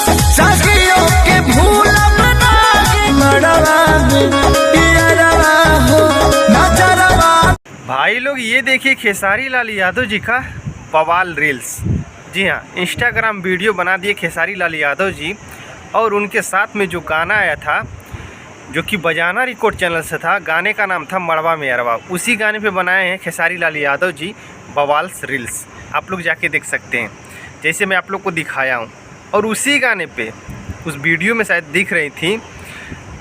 सखियों के भूलब नागे मड़वा में पियरवा हो नजरवा। भाई लोग ये देखिए खेसारी लाल यादव जी का बवाल रील्स। जी हाँ, इंस्टाग्राम वीडियो बना दिए खेसारी लाल यादव जी और उनके साथ में जो गाना आया था जो कि बजाना रिकॉर्ड चैनल से था, गाने का नाम था मड़वा में अरवा। उसी गाने पे बनाए हैं खेसारी लाल यादव जी बवाल रील्स। आप लोग जाके देख सकते हैं जैसे मैं आप लोग को दिखाया हूँ। और उसी गाने पे उस वीडियो में शायद दिख रही थी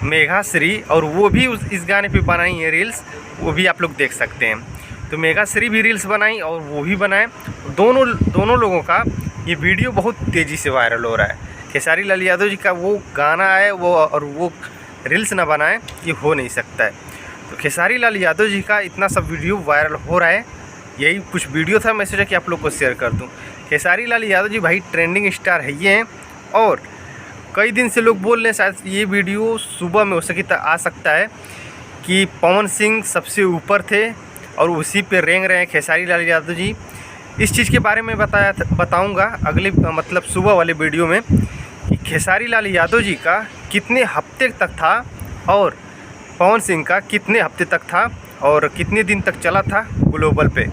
मेघाश्री, और वो भी इस गाने पे बनाई है रील्स, वो भी आप लोग देख सकते हैं। तो मेघाश्री भी रील्स बनाई और वो भी बनाए। दोनों लोगों का ये वीडियो बहुत तेज़ी से वायरल हो रहा है। खेसारी लाल यादव जी का वो गाना है वो और वो रील्स ना बनाए, ये हो नहीं सकता है। तो खेसारी लाल यादव जी का इतना सब वीडियो वायरल हो रहा है, यही कुछ वीडियो था, मैं सोचा कि आप लोग को शेयर कर दूं। खेसारी लाल यादव जी भाई ट्रेंडिंग स्टार है ये हैं, और कई दिन से लोग बोल रहे हैं शायद ये वीडियो सुबह में हो सके तो आ सकता है कि पवन सिंह सबसे ऊपर थे और उसी पे रेंग रहे हैं खेसारी लाल यादव जी। इस चीज़ के बारे में बताऊंगा अगले मतलब सुबह वाले वीडियो में कि खेसारी लाल यादव जी का कितने हफ्ते तक था और पवन सिंह का कितने हफ्ते तक था और कितने दिन तक चला था ग्लोबल पे।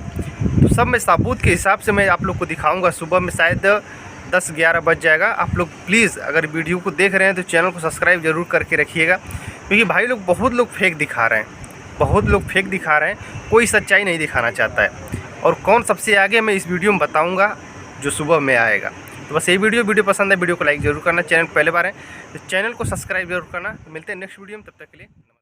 तो सब मैं सबूत के हिसाब से मैं आप लोग को दिखाऊंगा। सुबह में शायद 10-11 बज जाएगा। आप लोग प्लीज़ अगर वीडियो को देख रहे हैं तो चैनल को सब्सक्राइब ज़रूर करके रखिएगा, क्योंकि भाई लोग बहुत लोग फेक दिखा रहे हैं, कोई सच्चाई नहीं दिखाना चाहता है। और कौन सबसे आगे मैं इस वीडियो में बताऊँगा जो सुबह में आएगा। तो बस ये वीडियो पसंद है, वीडियो को लाइक ज़रूर करना, चैनल पहले बार है तो चैनल को सब्सक्राइब जरूर करना। तो मिलते हैं नेक्स्ट वीडियो में, तब तक के लिए।